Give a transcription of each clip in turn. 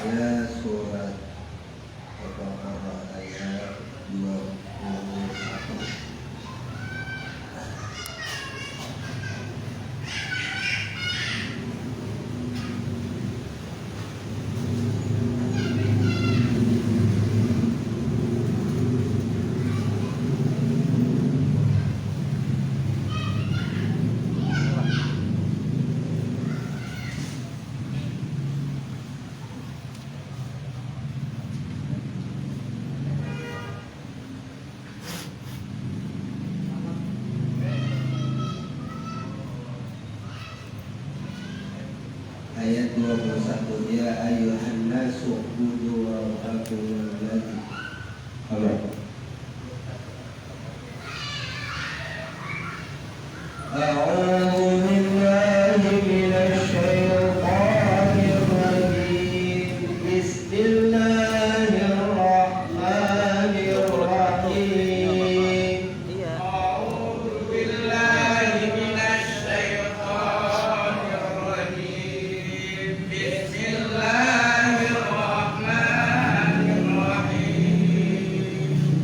Ya surat Al-Baqarah ayat 21. Ayat 21. Ya ayuhan nasu ubudu rabbakum alladzi khalaqakum. A'udzu billahi minasy syaithanir rajim. Bismillahirrahmanirrahim. A'udzu billahi minasy syaithanir rajim. Bismillahirrahmanirrahim.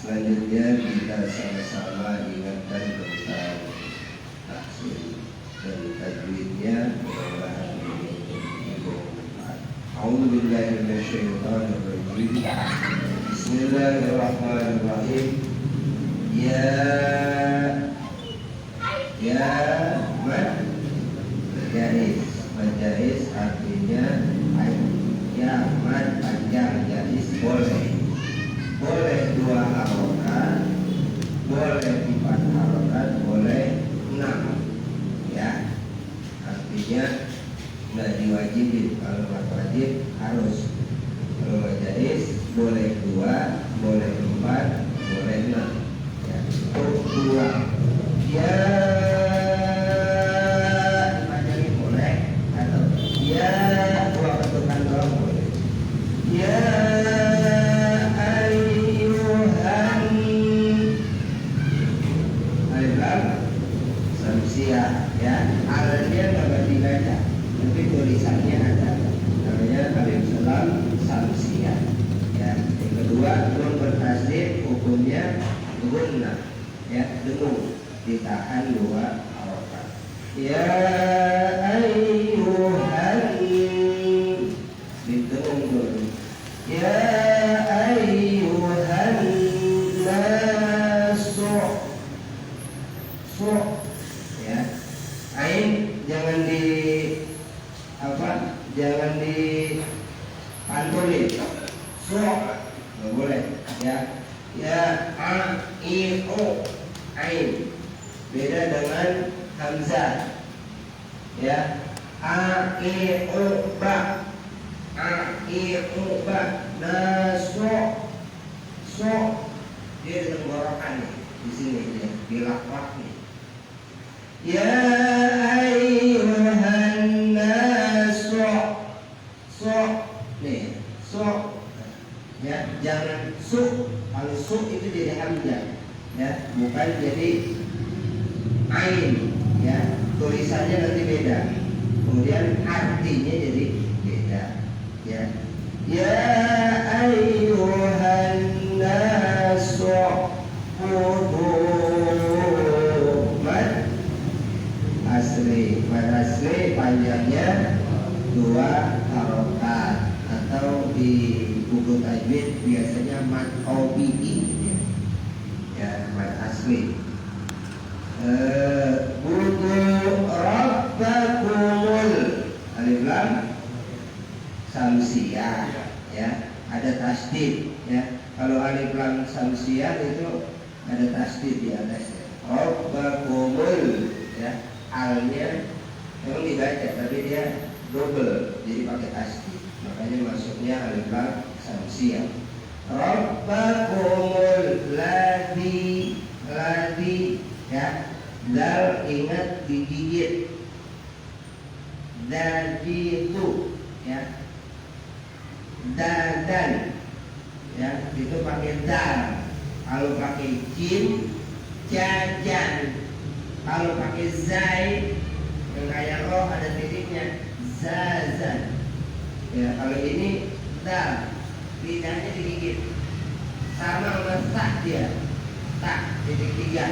Selanjutnya kita sama-sama ingatkan tentang tahsin dan tajwidnya. A'udzu billahi minasyaitonir rajim. Bismillahirrahmanirrahim. Ya Majais artinya ya mad panjang, jais boleh 2 harokat, boleh 4 harokat, boleh 6 ya, artinya nggak diwajibin. Kalau nggak wajib harus. Kalau majais boleh 2, boleh 4, boleh 6 ya. Untuk 2 ya dipanjangin boleh, atau ya 2 ketukan doang boleh. Ya ayyuhan alif lam samsiah ya, alnya nggak dibaca tapi tulisannya ada, namanya alif lam samsiah ya. Yang kedua nun bertasdid hukumnya gunnah ya, dengung, ditahan 2 harokat. Ya ayyuhan didengung dulu. Ya ayyuhan nasu ya, ain jangan jangan dipantulin, nggak boleh ya. Ya ain beda dengan hamzah ya. Ba nasu dia ada tenggorokan nih di sini ya, di lapak nih. Ya ayyuhan nasu nih ya, jangan kalau itu jadi hamzah ya, bukan jadi ain ya, tulisannya nanti beda, kemudian artinya jadi beda ya. Ya ayyuhan nasu mad asli panjangnya 2 harokat, atau di buku tajwid biasanya mad tabi'i ya, mad asli. Budu rabbakumul alif lam samsiah ya, ada tasdid ya. Kalau alif lam samsiah itu ada tasdid di atasnya. Rabbakumul ya, alnya memang dibaca tapi dia double, jadi pakai tasdid, makanya masuknya alif lam samsiah. Rabbakumul ladzi ya, dal ingat digigit, itu ya, dadan ya, itu pakai dal. Kalau pakai jim jajan, kalau pakai zai yang kayak roh ada titiknya zazan ya. Kalau ini dal, lidahnya digigit, sama letak dia tak titik 3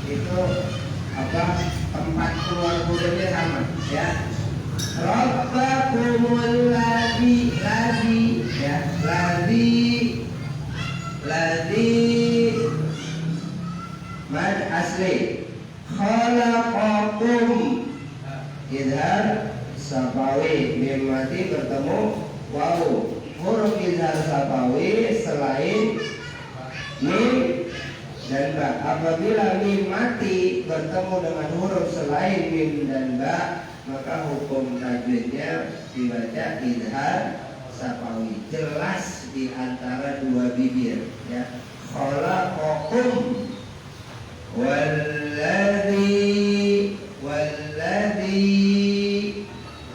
itu tempat keluar hurufnya sama ya. Rabbakumul ladzi ya, ladzi mad asli. Khalaqakum idhar safawi, mim mati bertemu waw. Huruf idhar safawi selain mim dan ba. Apabila mim mati bertemu dengan huruf selain mim dan ba, maka hukum tajwidnya dibaca idhar safawi, jelas di antara 2 bibir ya. Khalaqakum walladzi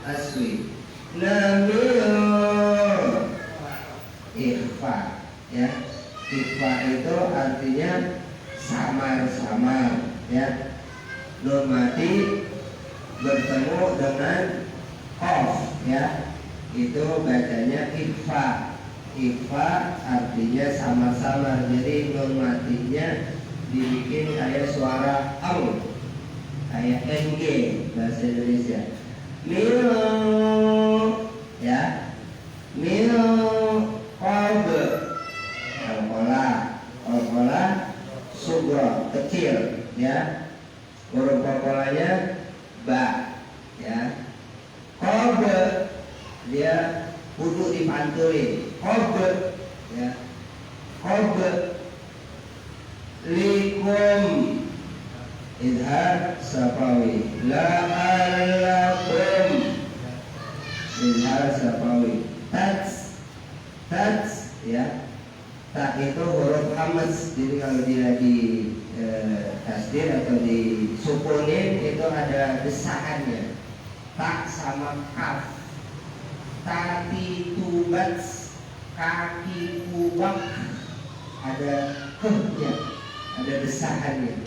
aswi namil ikhfa ya. Ikhfa itu artinya samar-samar ya. Nun mati bertemu dengan qaf ya, itu bacanya ikhfa Ikhfa artinya sama-sama, jadi nun matinya dibikin kayak suara ang, kayak ng bahasa Indonesia. Milo, ya, milo qalb, kolkola, sugro kecil, ya, huruf kolkolanya ba, ya, qalb dia kudu dipantulin, qalb, ya, qalb, likum izhar safawi, la'allakum izhar safawi, tats, ya, tak itu huruf hamz, jadi kalau dia di tasdid atau disukunin itu ada desahannya, tak sama kaf, tati tubats, kaki kubak, ada hnya, ada desahannya,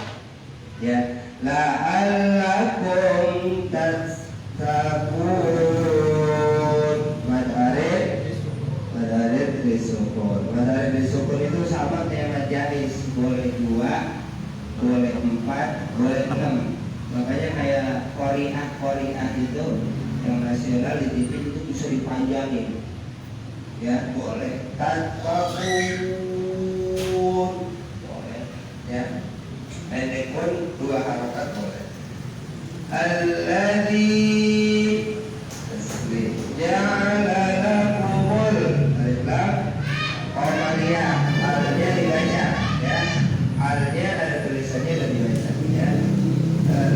ya, la'allakum tattaqun. Madarid disukun itu sama kayak majalis, boleh 2, boleh 4, boleh 6. Makanya kayak Qori'ah itu yang nasional di TV itu bisa dipanjangin, ya, boleh. Tattaqun boleh, ya. Pendek pun 2 harokat boleh. Alladzi ja'ala lakumul alif lam qamariyah, alnya dibaca, ya, alnya ada tulisannya dan dibaca, ya.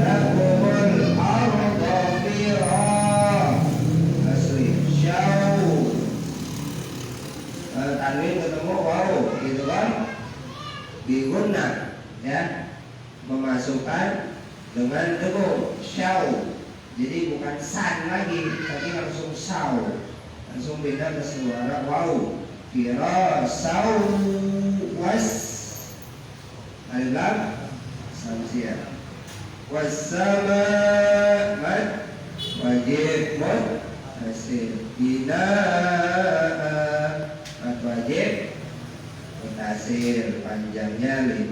Lakumul arda firasha, asli syau, tanwin ketemu waw, gitu kan, diguna, ya, memasukkan dengan dengung syau, jadi bukan san lagi tapi langsung sau, langsung beda ke suara waw. Firasau was alif lam samsiah, wassama mad wajib mud hasil, bina mad wajib mutasil, panjangnya 5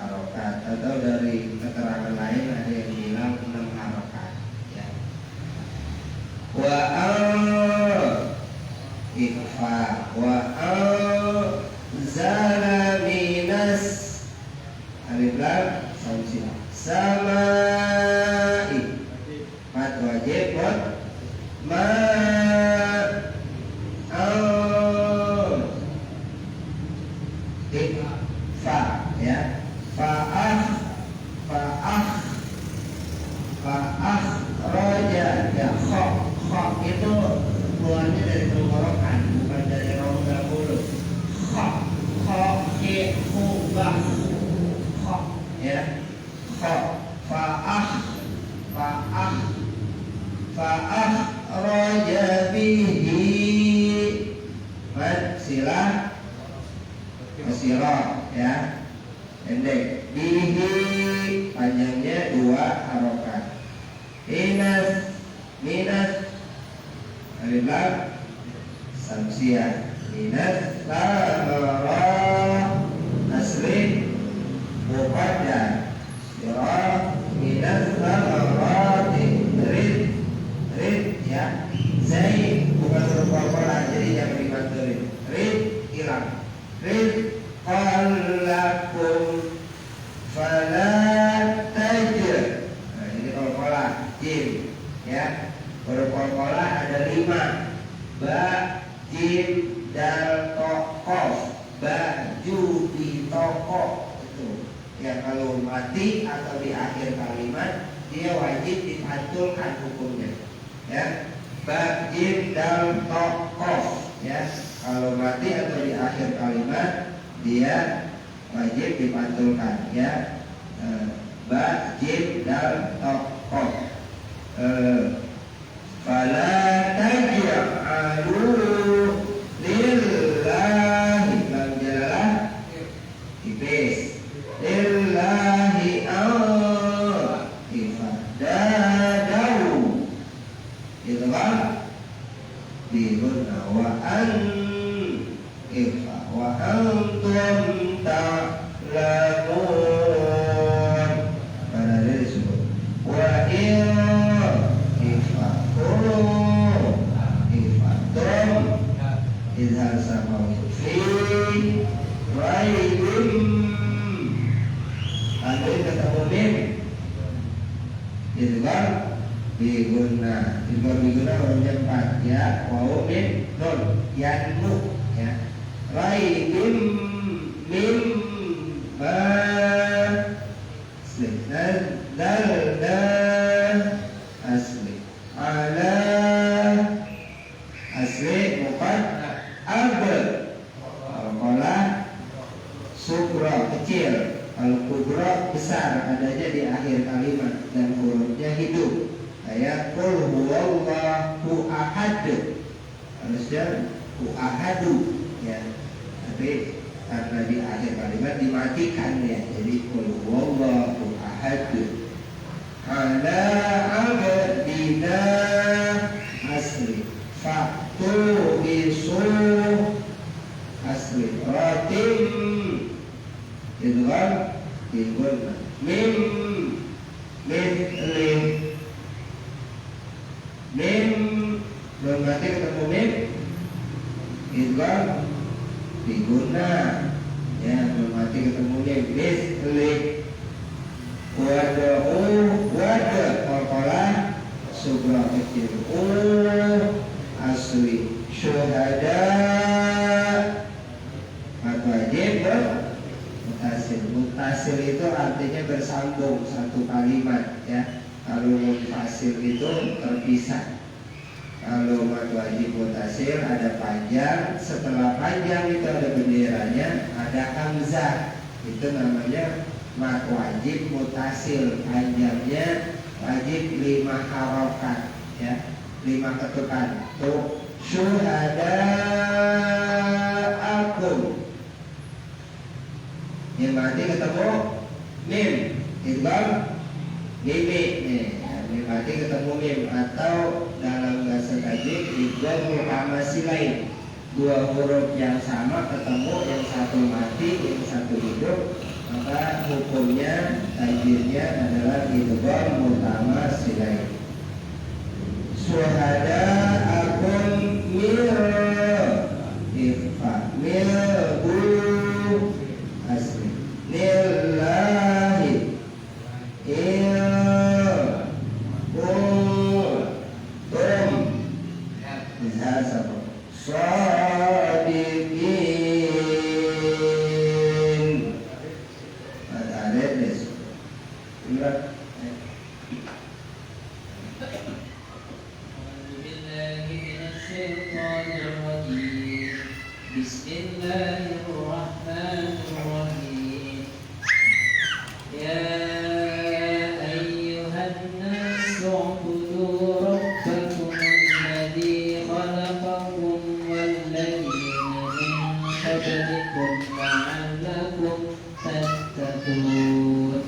harokat, atau dari keterangan lain ada yang bilang 6 harokat, ya. Wa ikhfa wa zala minas alif lam samsiah samai mad wajib mud ma ikhfa, ya. Fa'ah roja, ya, kho itu keluarnya dari tenggorokan, bukan dari rongga mulut. Kho bah, kho, ya, kho. Fa'ah roja bihi mad silah masirah, ya, pendek. Bihi panjangnya 2 harokat. Minas alif lam samsiah, minas samarah asli muqaddar, sirah minas samarati rid, ya, zaid bukan huruf qalqalah, jadi jangan dibantuin, rid hilang, rid qalakum fala tajr. Nah, ini qalqalah jim, ya, huruf qalqalah ada 5, ba, jim, dal, to, qaf, baju di toko, itu, ya. Kalau mati atau di akhir kalimat dia wajib dipantulkan hukumnya, ya, ba, jim, dal, to, qaf, ya. Kalau mati atau di akhir kalimat dia wajib dipantulkan, ya, ba, jim, dal, to, qaf. Fala taj'alu lillahi lam jalalah iblis lillahi ifadadau, itu kan bihun wa an kuntum ta'lamun. Pada dia disebut wa ifatum izhar sama fi raibim. Kalau ketemu mim idgham biguna, idgham biguna hurufnya 4 ya, wawu mim nun yanmu ya. Raibim mim ma asli dal asli ala asli muqad ab qala sukra kecil, al-kubra besar, adanya di akhir kalimat dan hurufnya hidup. Kayak qul huwallahu ahad, harusnya ahadu ya, tapi karena di akhir kalimat dimatikan ya, jadi qul huwallahu ahad. Ala abdina asli faktu isu asli ratim idgham biguna mim belum mati ketemu mim idgham biguna ya, belum mati ketemu mim misli wada qalqala sugra kecil asli syuhada wajib mutasil. Mutasil itu artinya bersambung satu kalimat ya. Kalau mutasil itu terpisah. Kalau mad wajib mutasil ada panjang, setelah panjang itu ada benderanya, ada hamzah. Itu namanya mad wajib mutasil. Panjangnya wajib 5 harokat ya, 5 ketukan. Tuh syuhada akum. Yang mati ketemu mim idgham mimi nih, yang mati ketemu mim, atau dalam bahasa tajwid idgham muhamasilain, 2 huruf yang sama ketemu, yang satu mati yang satu hidup, maka hukumnya tajwidnya adalah idgham muhamasilain. Syuhada akun mir ifa mir asli lillahi izhar sama shadiqin. Ada des Bismillahirrahmanirrahim. Ya ayyuhan nasu ubudu rabbakum alladhi khalaqakum walladzina min qablikum la'allakum tattaqun.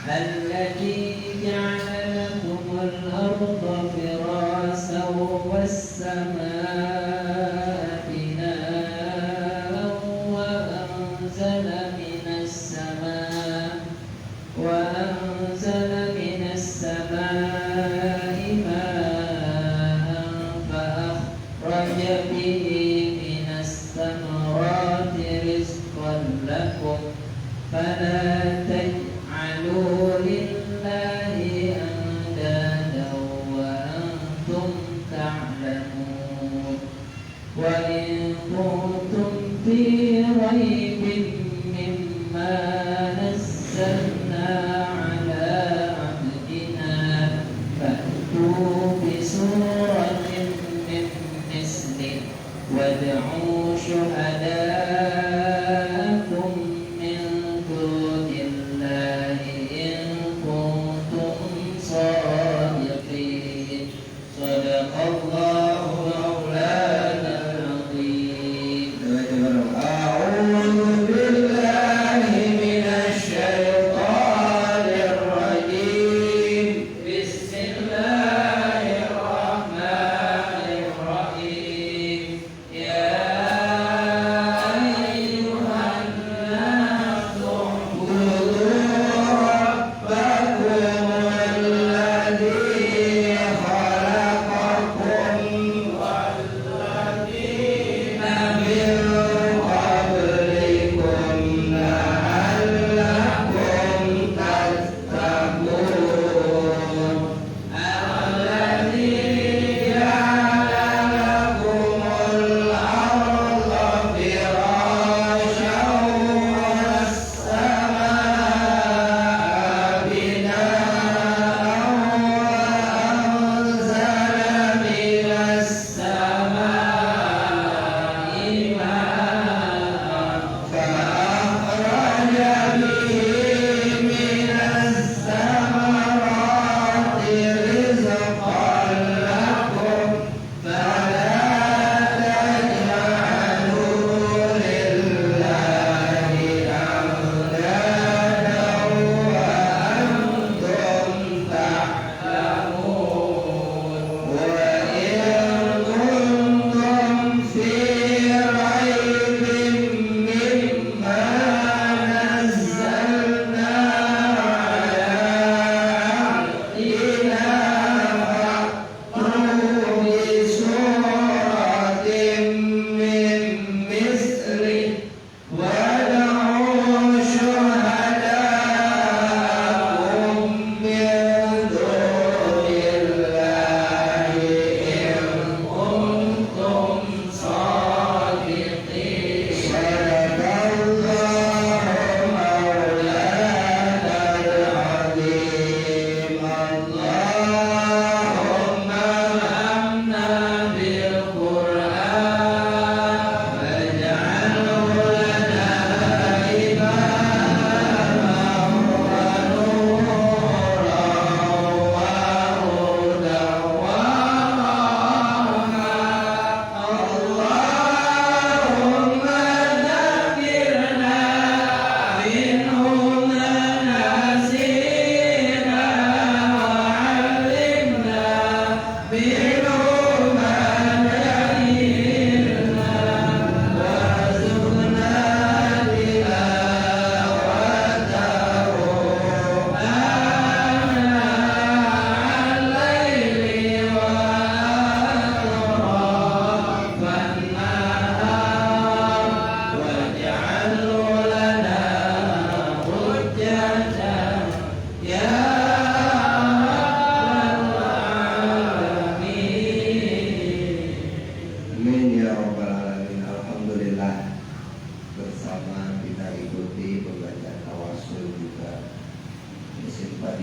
Alladhi ja'ala lakum al-ardha firasan was-samaa'a binaa'an wa anzala minas samaa'i maa'an fa akhraja bihi minas samarati rizqan lakum fala taj'alu lillahi andadan wa antum ta'lamun. Wa in kuntum fi raybin mimma nazzalna ala abdina fa'tu bi suratin min mislih wad'u syuhadaakum min dunillahi in kuntum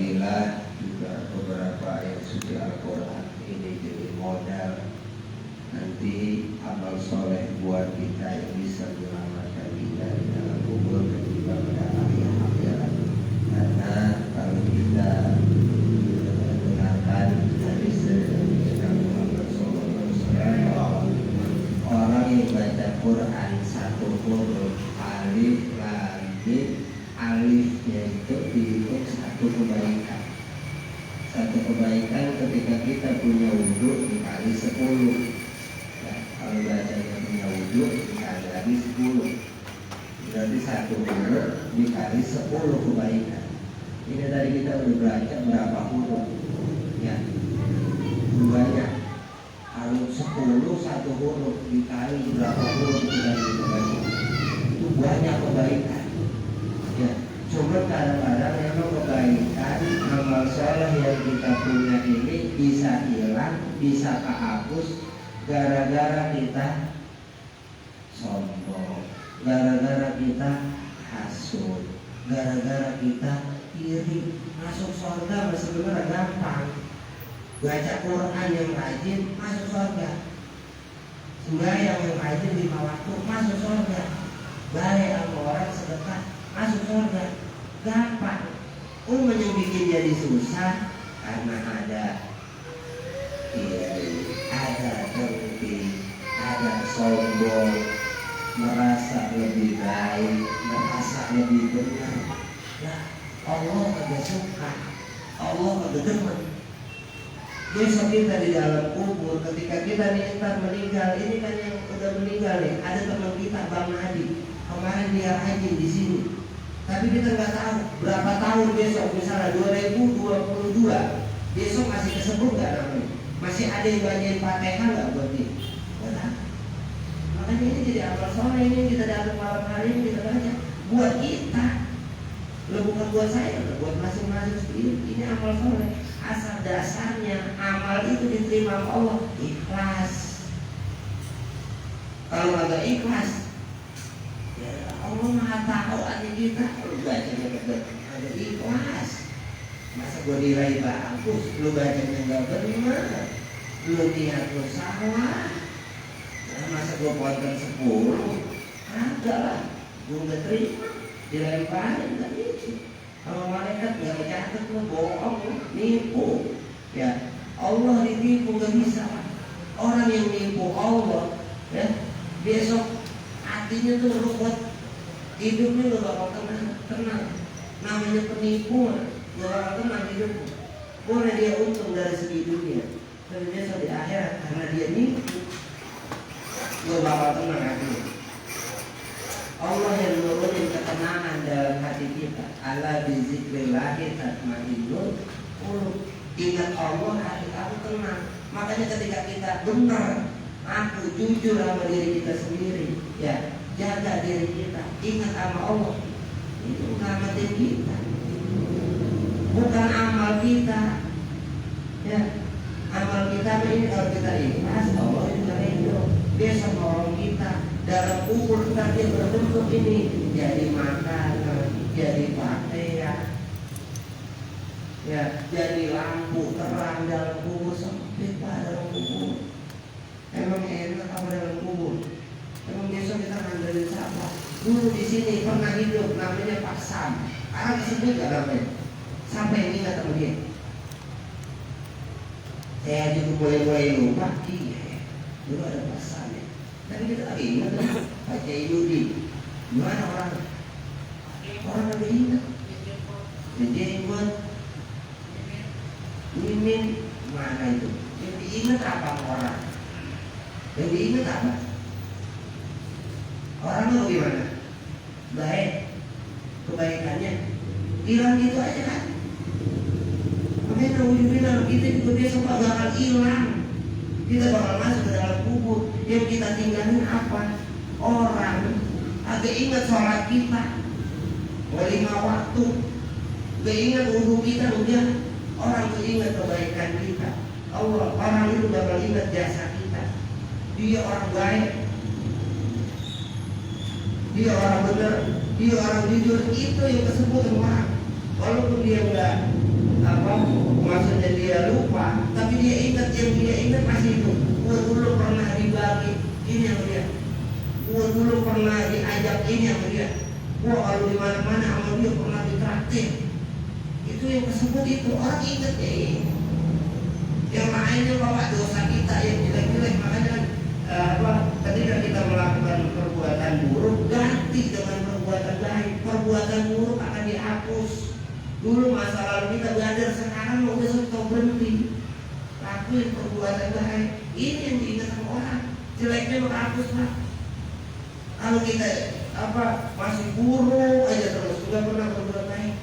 Alhamdulillah juga beberapa ayat suci Al-Quran ini jadi modal nanti amal soleh buat kita yang bisa menyelamatkan kita di dalam kubur dan juga pada akhir akhirat. Karena kalau kita dengarkan dari Nabi Muhammad SAW, orang yang baca Quran satu huruf alif lam mim, alifnya itu dihitung satu kebaikan. Satu kebaikan ketika kita punya wudhu dikali 10. Ya, kalau bacanya punya wudhu dikali lagi 10, berarti satu huruf dikali 10 kebaikan. Ini tadi kita udah baca berapa huruf? Ya, banyak. Kalau 10 satu huruf dikali berapa huruf itu dari kebaikan? Itu banyak kebaikan. Ya, cuma kadang-kadang memang kebaikan amal soleh yang kita punya ini bisa hilang, bisa kehapus gara-gara kita sombong, gara-gara kita hasud, gara-gara kita iri. Masuk surga sebenarnya gampang. Baca Quran yang rajin masuk surga, sembahyang yang rajin 5 waktu masuk surga, baik sama orang sedekah masuk surga, gampang. Yang bikin jadi susah karena ada iri, ada dengki, ada sombong, merasa lebih baik, merasa lebih benar. Nah, Allah kagak suka, Allah kagak demen. Besok kita di dalam kubur, ketika kita nih ntar meninggal, ini kan yang udah meninggal nih, ada teman kita Bang Hadi, kemarin dia haji di sini. Tapi kita nggak tahu berapa tahun besok, misalnya 2022, besok masih kesebut nggak namanya? Masih ada yang bagian Fatihah nggak buat dia? Nggak tahu. Makanya ini jadi amal soleh ini kita datang malam hari ini kita baca buat kita, bukan buat saya, buat masing-masing sendiri. Ini amal soleh. Asal dasarnya amal itu diterima oleh Allah ikhlas. Kalau agak ikhlas, ya Allah Maha tahu aja kita. Lu bacanya ada ikhlas. Masa gue nilai bagus, lu bacanya nggak benar, lu niat lu salah. Nah, masa gue potong 10, ada lah, gue nggak terima, dilemparin kan itu. Kalau malaikat nggak mencatat lu bohong, nipu. Ya Allah ditipu nggak bisa. Orang yang nipu Allah, ya besok hatinya tuh ruwet, hidupnya lu bakal tenang. Namanya penipu, lu bakal tenang hidupnya. Boleh dia untung dari segi dunia, tapi besok di akhirat karena dia nipu, lu bakal tenang hatinya. Allah yang nurunin ketenangan dalam hati kita. Ala bizikrillahi tatmainnul qulub. Ingat Allah, hati kamu tenang. Makanya ketika kita benar, aku jujur sama diri kita sendiri, ya jaga diri kita, ingat sama Allah, itu ngamatin kita, bukan amal kita. Ya, amal kita ini kalau kita ikhlas, Allah juga ridho. Besok nolong kita dalam kubur, dia berbentuk ini jadi makanan, jadi pakaian, ya jadi lampu terang dalam kubur. Sempit pak dalam kubur. Emang enak apa dalam kubur? Emang besok kita ngandelin siapa? Dulu di sini pernah hidup namanya Pak Sam. Sekarang disebut gak namanya? Sampai ini nggak tahu dia. Saya juga mulai lupa. Iya ya, dulu ada Pak Sam ya. Tapi kita lagi ingat kan Pak Kiai Yudi. Gimana orang? Orang lagi ingat. Jadi buat Mimin mana itu? Yang diingat apa orang? Yang diingat apa? Orang itu gimana? Baik, kebaikannya hilang gitu aja kan? Makanya Nabi bilang kita juga besok bakal hilang. Kita bakal masuk ke dalam kubur. Yang kita tinggalin apa? Orang. Agak ingat sholat kita, 5 waktu. Gak ingat wudhu kita udah. Orang itu ingat kebaikan kita. Allah, orang itu bakal ingat jasa kita. Dia orang baik, dia orang benar, dia orang jujur. Itu yang tersebut orang. Walaupun dia enggak apa maksudnya dia lupa, tapi dia ingat, yang dia ingat masih itu. Gua dulu pernah dibagi ini sama dia, gua dulu pernah diajak ini sama dia, gua kalau di mana-mana sama dia pernah ditraktir. Itu yang tersebut itu orang ingat ya ini. Yang lainnya bawa dosa kita yang jelek-jelek, makanya ketika kita melakukan perbuatan buruk ganti dengan perbuatan baik, perbuatan buruk akan dihapus. Dulu masa lalu kita belajar, sekarang mau besok kita berhenti lakuin perbuatan baik. Ini yang diingat sama orang, jeleknya menghapus lah. Kalau kita masih buruk aja terus, nggak pernah berbuat baik.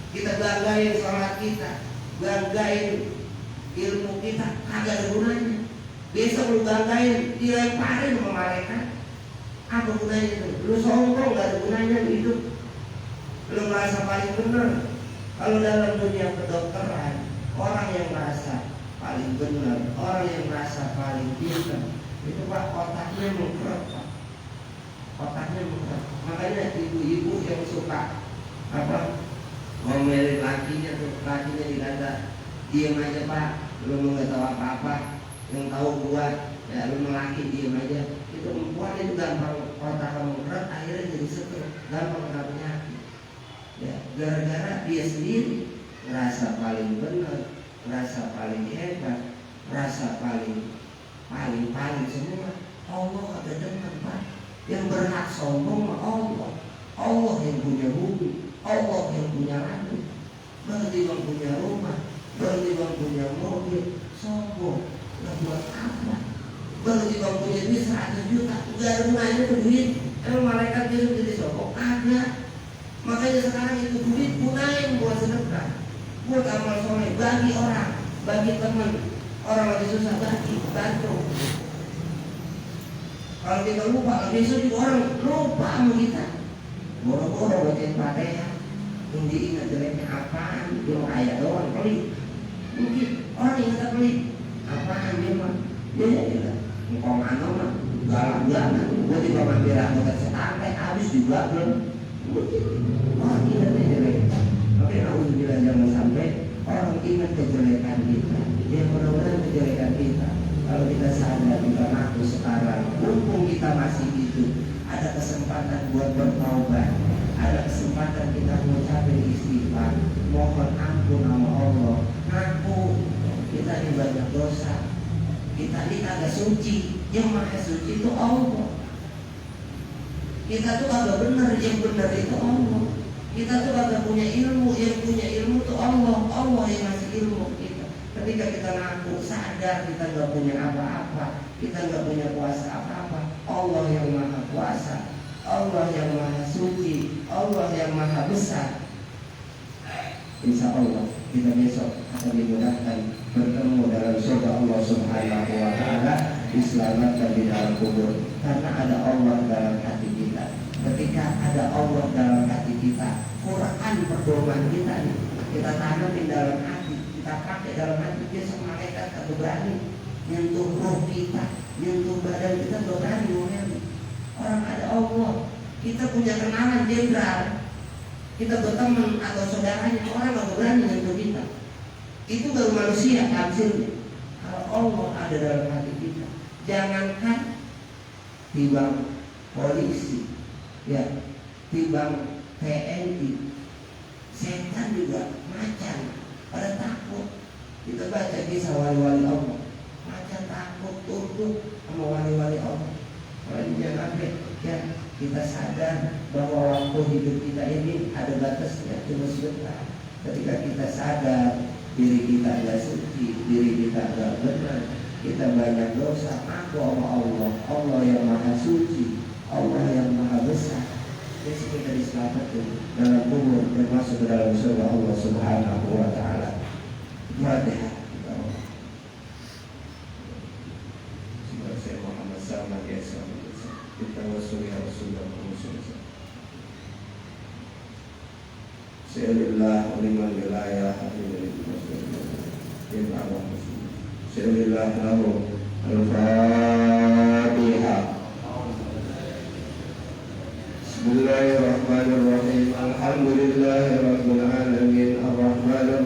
Kita banggain sholat kita, banggain ilmu kita, kagak ada gunanya. Besok lu banggain, dilemparin sama malaikat, apa gunanya itu? Lu sombong, gak ada gunanya lu hidup. Lu merasa paling benar. Kalau dalam dunia kedokteran, orang yang merasa paling benar, orang yang merasa paling pintar, itu Pak, otaknya mengkerut, Pak. Otaknya mengkerut. Makanya ibu-ibu yang suka ngomelin lakinya tuh, lakinya dikata diam aja Pak, lu mau nggak tahu apa-apa, yang tahu gua ya lu melaki diam aja. Itu perempuan itu gampang otak kamu berat, akhirnya jadi stroke, gampang kena penyakit. Ya, gara-gara dia sendiri merasa paling benar, merasa paling hebat, merasa paling semua. Allah ada dengan Pak. Yang berhak sombong Allah. Allah yang punya bumi, Allah yang punya langit. Berarti yang punya rumah, berarti yang punya mobil, sombong. Nah, buat apa? Berarti yang punya duit 100 juta, gak ada gunanya tuh duit. Emang malaikat besok jadi sombong? Ada. Makanya sekarang itu duit gunain buat sedekah, buat amal soleh, bagi orang, bagi teman, orang lagi susah, bagi, bantu. Kalau kita lupa, besok juga orang lupa sama kita. Boro-boro bacain Fatihah, yang diingat jeleknya apaan? Dia kaya doang, pelit. Mungkin orang ingat pelit, apaan dia mah? Dia engkau mana mah? Galak-galak, gue tiba mampir anggota setantai, habis juga belum. Orang ingatnya jelek. Oke, alhamdulillah jangan sampai orang ingat kejelekan kita. Dia mudah-mudahan kejelekan kita, kalau kita sadar, kita ngaku sekarang, mumpung kita masih hidup, ada kesempatan buat bertaubat, ada kesempatan kita mengucapkan istighfar, mohon ampun sama Allah. Ngaku kita ini banyak dosa, kita ini kagak suci, yang maha suci itu Allah. Kita tuh agak benar, yang benar itu Allah. Kita tuh agak punya ilmu, yang punya ilmu itu Allah. Allah yang ngasih ilmu kita. Ketika kita ngaku sadar kita nggak punya apa-apa, kita nggak punya kuasa apa-apa, Allah yang maha kuasa, Allah yang maha suci, Allah yang maha besar. Insya Allah kita besok akan dimudahkan bertemu dalam surga Allah Subhanahu wa Ta'ala, diselamatkan di dalam kubur, karena ada Allah dalam hati kita. Ketika ada Allah dalam hati kita, Quran perdomaan kita nih, kita tanamin dalam hati, kita pakai dalam hati, besok malaikat tak berani nyentuh roh kita, nyentuh badan kita, berani ngomongin. Orang ada Allah, kita punya kenalan jenderal, kita berteman atau saudaranya, orang gak berani nyentuh kita. Itu baru manusia hasilnya. Kalau Allah ada dalam hati kita, jangankan timbang polisi, ya, timbang TNI, setan juga macan pada takut. Kita baca kisah wali-wali Allah, macan takut tunduk sama wali-wali Allah. Kalau jangan ya, kita sadar bahwa waktu hidup kita ini ada batasnya, cuma sebentar. Ketika kita sadar diri kita agak suci, diri kita agak benar, kita banyak dosa, aku sama Allah, Allah yang maha suci, Allah yang maha besar. Besok kita diselamatkan dalam kubur dan masuk ke dalam surga Allah Subhanahu wa Ta'ala. Fatihah. Saya Muhammad Salman ya kita wasuli Rasulullah Muhammad. Sayyidillah liman wilayah Sayyidillah lahu al-Fatihah. Bismillahirrahmanirrahim. Alhamdulillahirabbil alamin arrahmanir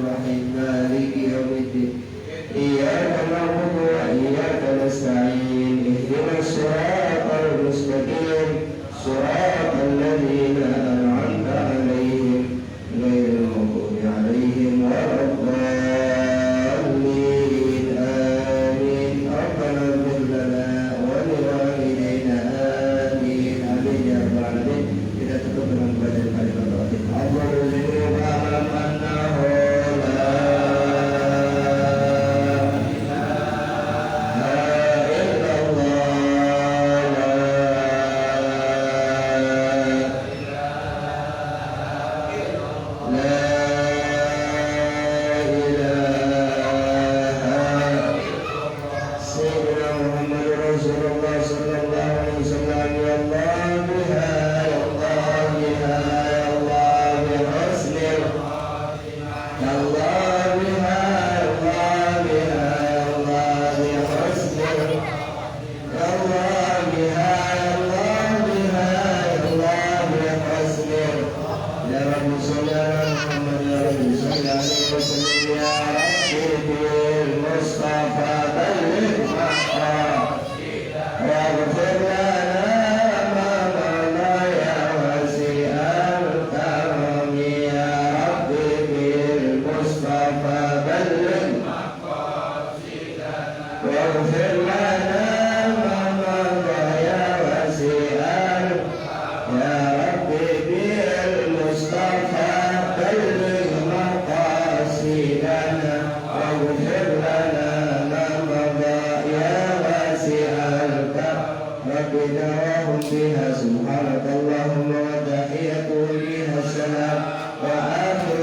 هم فيها سبحانك اللهم وتحيتهم فيها السلام وآخر